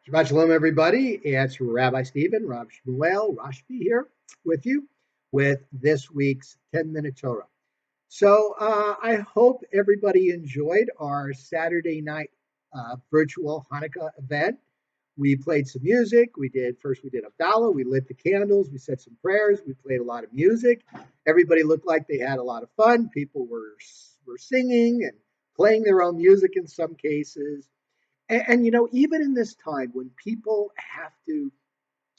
Shabbat Shalom, everybody. It's Rabbi Stephen, Rav Shmuel, Rashbi here with you with this week's 10-minute Torah. So I hope everybody enjoyed our Saturday night virtual Hanukkah event. We played some music. We did Havdalah. We lit the candles. We said some prayers. We played a lot of music. Everybody looked like they had a lot of fun. People were singing and playing their own music in some cases. And even in this time when people have to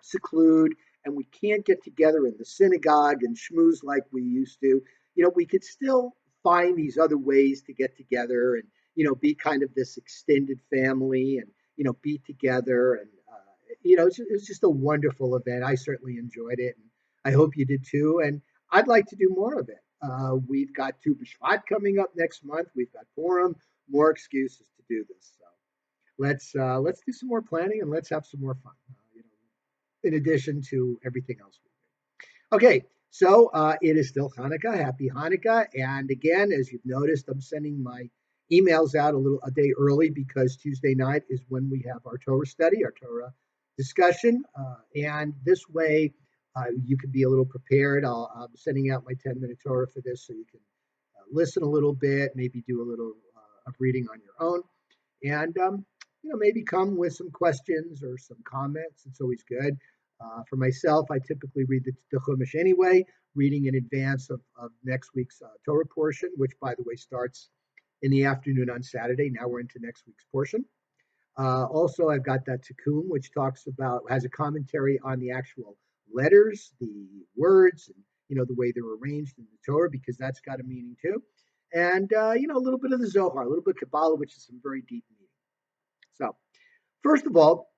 seclude and we can't get together in the synagogue and schmooze like we used to, we could still find these other ways to get together and, be kind of this extended family and, be together. And, it's just a wonderful event. I certainly enjoyed it. And I hope you did too. And I'd like to do more of it. We've got Tu B'Shvat coming up next month. We've got Purim, more excuses to do this. So let's do some more planning and let's have some more fun. In addition to everything else we do. Okay, so it is still Hanukkah. Happy Hanukkah! And again, as you've noticed, I'm sending my emails out a day early because Tuesday night is when we have our Torah study, our Torah discussion, and this way you can be a little prepared. I'm sending out my 10-minute Torah for this, so you can listen a little bit, maybe do a little of reading on your own, and maybe come with some questions or some comments. It's always good. For myself, I typically read the Chumash anyway, reading in advance of next week's Torah portion, which, by the way, starts in the afternoon on Saturday. Now we're into next week's portion. Also, I've got that Tikkun, which has a commentary on the actual letters, the words, and the way they're arranged in the Torah, because that's got a meaning too. And a little bit of the Zohar, a little bit of Kabbalah, which is some very deep meaning. So, first of all,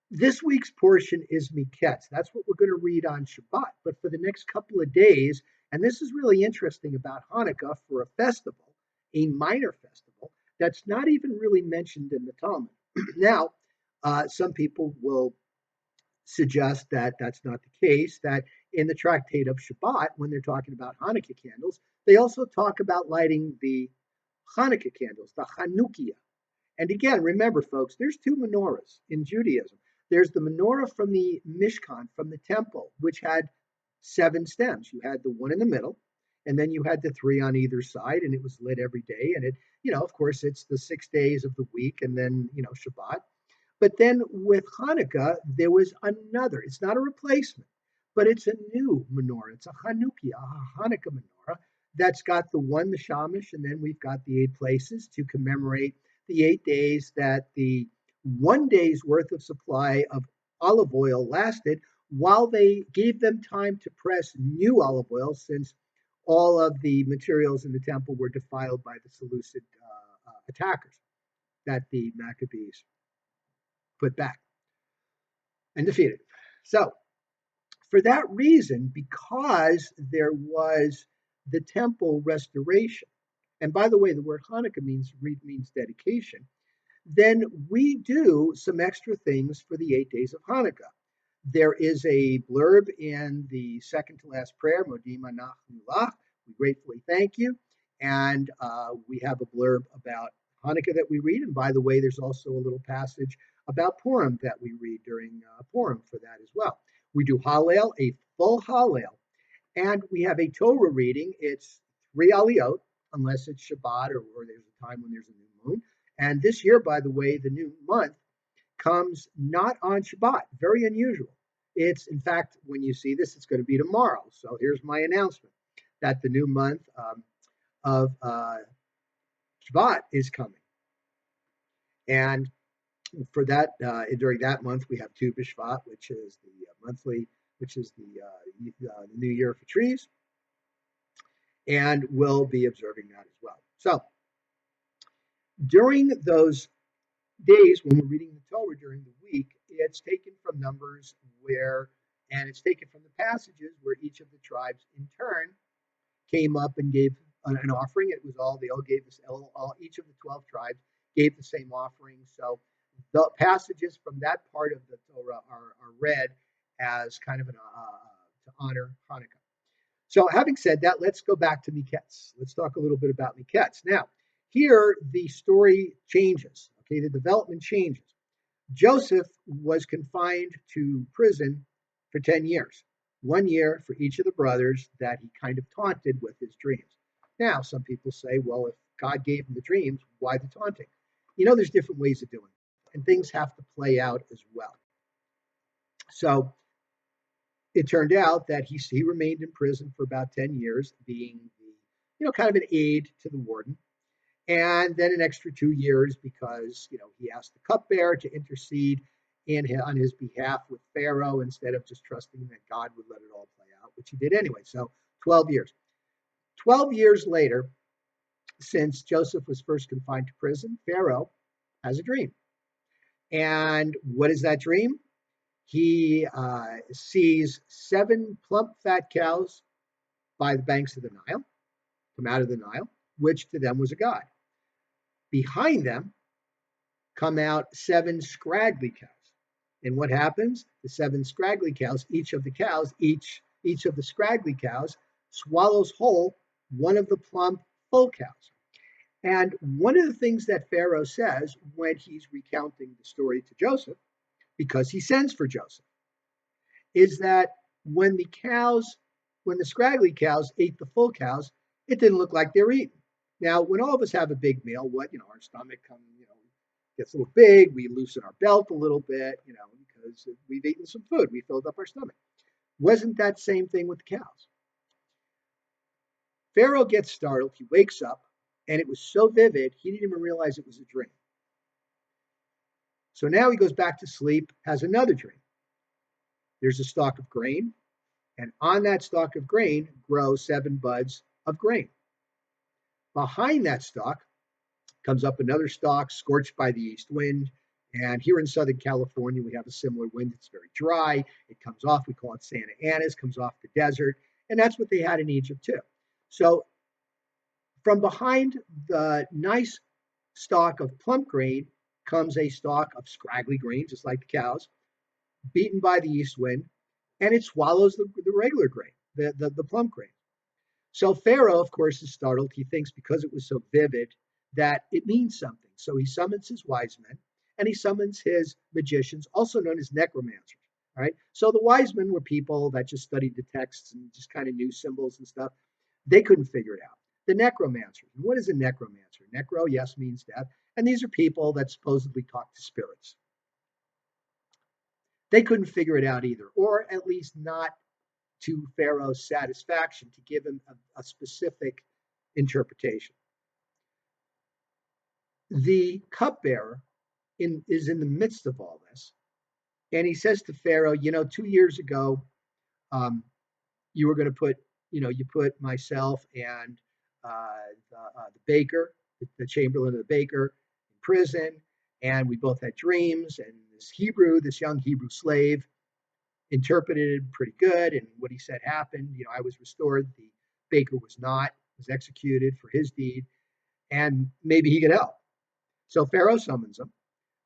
this week's portion is Miketz. That's what we're going to read on Shabbat. But for the next couple of days, and this is really interesting about Hanukkah, for a festival, a minor festival, that's not even really mentioned in the Talmud. Now, some people will suggest that that's not the case, that in the tractate of Shabbat, when they're talking about Hanukkah candles, they also talk about lighting the Hanukkah candles, the Hanukkah. And again, remember, folks, there's two menorahs in Judaism. There's the menorah from the Mishkan, from the temple, which had 7 stems. You had the one in the middle, and then you had the 3 on either side, and it was lit every day. And of course, it's the 6 days of the week, and then, Shabbat. But then with Hanukkah, there was another. It's not a replacement, but it's a new menorah. It's a Hanukkah, a Hanukkah menorah that's got the Shamash, and then we've got the 8 places to commemorate the 8 days that the 1 day's worth of supply of olive oil lasted, while they gave them time to press new olive oil, since all of the materials in the temple were defiled by the Seleucid attackers that the Maccabees put back and defeated. So, for that reason, because there was the temple restoration, and by the way, the word Hanukkah means dedication, then we do some extra things for the 8 days of Hanukkah. There is a blurb in the second to last prayer, Modim Anachnu Lach, we gratefully thank you. And we have a blurb about Hanukkah that we read. And by the way, there's also a little passage about Purim that we read during Purim for that as well. We do Hallel, a full Hallel, and we have a Torah reading. It's 3 Aliyot, unless it's Shabbat or there's a time when there's a new moon. And this year, by the way, the new month comes not on Shabbat. Very unusual. It's, in fact, when you see this, it's going to be tomorrow. So here's my announcement that the new month of Shabbat is coming. And for that, during that month, we have Tu B'Shvat, which is the monthly, which is the New Year for trees. And we'll be observing that as well. So during those days when we're reading the Torah during the week, it's taken from Numbers and it's taken from the passages where each of the tribes in turn came up and gave an offering. It was they all gave this, each of the 12 tribes gave the same offering. So the passages from that part of the Torah are read as kind of to honor Hanukkah. So having said that, let's go back to Miketz. Let's talk a little bit about Miketz. Now, here the story changes. Okay, the development changes. Joseph was confined to prison for 10 years, 1 year for each of the brothers that he kind of taunted with his dreams. Now, some people say, well, if God gave him the dreams, why the taunting? There's different ways of doing it, and things have to play out as well. So it turned out that he remained in prison for about 10 years, being kind of an aide to the warden. And then an extra 2 years because he asked the cupbearer to intercede on his behalf with Pharaoh instead of just trusting that God would let it all play out, which he did anyway. So 12 years. 12 years later, since Joseph was first confined to prison, Pharaoh has a dream. And what is that dream? He sees 7 plump, fat cows by the banks of the Nile, come out of the Nile, which to them was a god. Behind them come out 7 scraggly cows. And what happens? The 7 scraggly cows, each of the scraggly cows swallows whole one of the plump, full cows. And one of the things that Pharaoh says when he's recounting the story to Joseph, because he sends for Joseph, is that when the scraggly cows ate the full cows, it didn't look like they were eating. Now, when all of us have a big meal, our stomach gets a little big, we loosen our belt a little bit, because we've eaten some food, we filled up our stomach. Wasn't that same thing with the cows? Pharaoh gets startled, he wakes up, and it was so vivid, he didn't even realize it was a dream. So now he goes back to sleep, has another dream. There's a stalk of grain, and on that stalk of grain grow 7 buds of grain. Behind that stalk comes up another stalk scorched by the east wind. And here in Southern California, we have a similar wind. It's very dry. It comes off, we call it Santa Ana's, comes off the desert. And that's what they had in Egypt too. So from behind the nice stalk of plump grain comes a stalk of scraggly grain, just like the cows, beaten by the east wind, and it swallows the regular grain, the plump grain. So Pharaoh, of course, is startled. He thinks because it was so vivid that it means something. So he summons his wise men and he summons his magicians, also known as necromancers. All right. So the wise men were people that just studied the texts and just kind of knew symbols and stuff. They couldn't figure it out. The necromancers. And what is a necromancer? Necro, yes, means death. And these are people that supposedly talk to spirits. They couldn't figure it out either, or at least not to Pharaoh's satisfaction to give him a specific interpretation. The cupbearer is in the midst of all this, and he says to Pharaoh, 2 years ago, you were going to put, you put myself and the baker, the chamberlain of the baker, in prison, and we both had dreams, and this young Hebrew slave, interpreted pretty good, and what he said happened. I was restored. The baker was not, was executed for his deed, and maybe he could help. So Pharaoh summons him.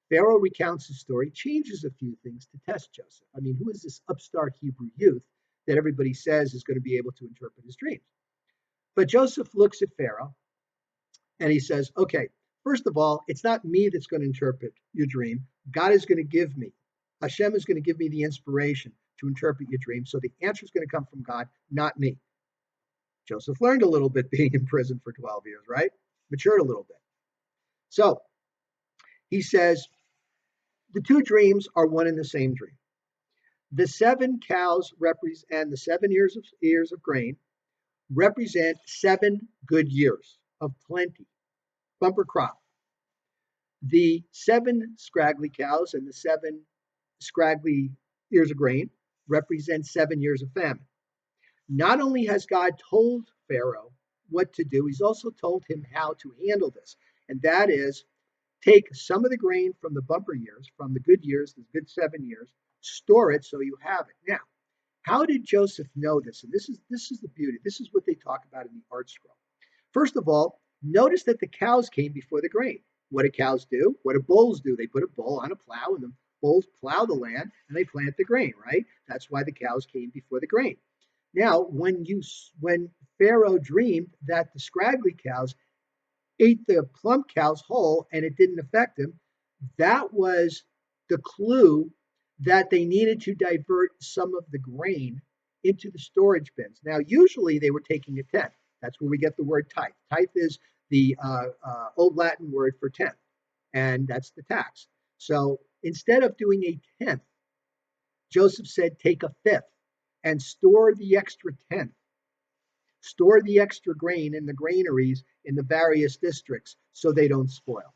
Pharaoh recounts his story, changes a few things to test Joseph. I mean, who is this upstart Hebrew youth that everybody says is going to be able to interpret his dreams? But Joseph looks at Pharaoh and he says, okay, first of all, it's not me that's going to interpret your dream. God is going to give me, Hashem is going to give me the inspiration to interpret your dream. So the answer is going to come from God, not me. Joseph learned a little bit being in prison for 12 years, right? Matured a little bit. So he says, the 2 dreams are one and the same dream. The 7 cows and the 7 ears of grain represent 7 good years of plenty, bumper crop. The 7 scraggly cows and the 7 scraggly ears of grain represent 7 years of famine. Not only has God told Pharaoh what to do, he's also told him how to handle this. And that is, take some of the grain from the bumper years, from the good years, the good 7 years, store it so you have it. Now, how did Joseph know this? And this is the beauty. This is what they talk about in the art scroll. First of all, notice that the cows came before the grain. What do cows do? What do bulls do? They put a bull on a plow and the bulls plow the land and they plant the grain, right? That's why the cows came before the grain. Now, when Pharaoh dreamed that the scraggly cows ate the plump cows whole and it didn't affect him, that was the clue that they needed to divert some of the grain into the storage bins. Now, usually they were taking a tenth. That's where we get the word tithe. Tithe is the Old Latin word for tenth, and that's the tax. So instead of doing a tenth, Joseph said, take a fifth and store the extra tenth. Store the extra grain in the granaries in the various districts so they don't spoil.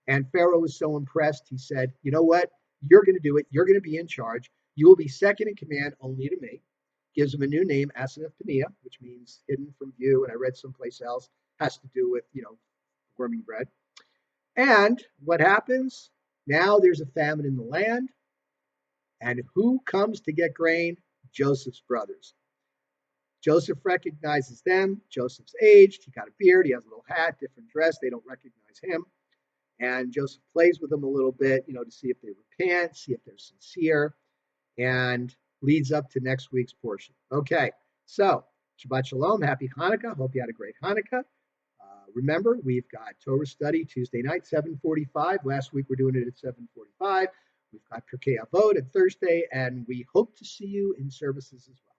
And Pharaoh was so impressed, he said, you know what? You're going to do it. You're going to be in charge. You will be second in command only to me. Gives him a new name, Asenath Paneah, which means hidden from view. And I read someplace else, has to do with, warming bread. And what happens? Now there's a famine in the land. And who comes to get grain? Joseph's brothers. Joseph recognizes them. Joseph's aged. He got a beard. He has a little hat, different dress. They don't recognize him. And Joseph plays with them a little bit, to see if they repent, see if they're sincere, and leads up to next week's portion. Okay, so Shabbat Shalom. Happy Hanukkah. Hope you had a great Hanukkah. Remember, we've got Torah study Tuesday night, 7:45. Last week we're doing it at 7:45. We've got Pirkei Avot on Thursday, and we hope to see you in services as well.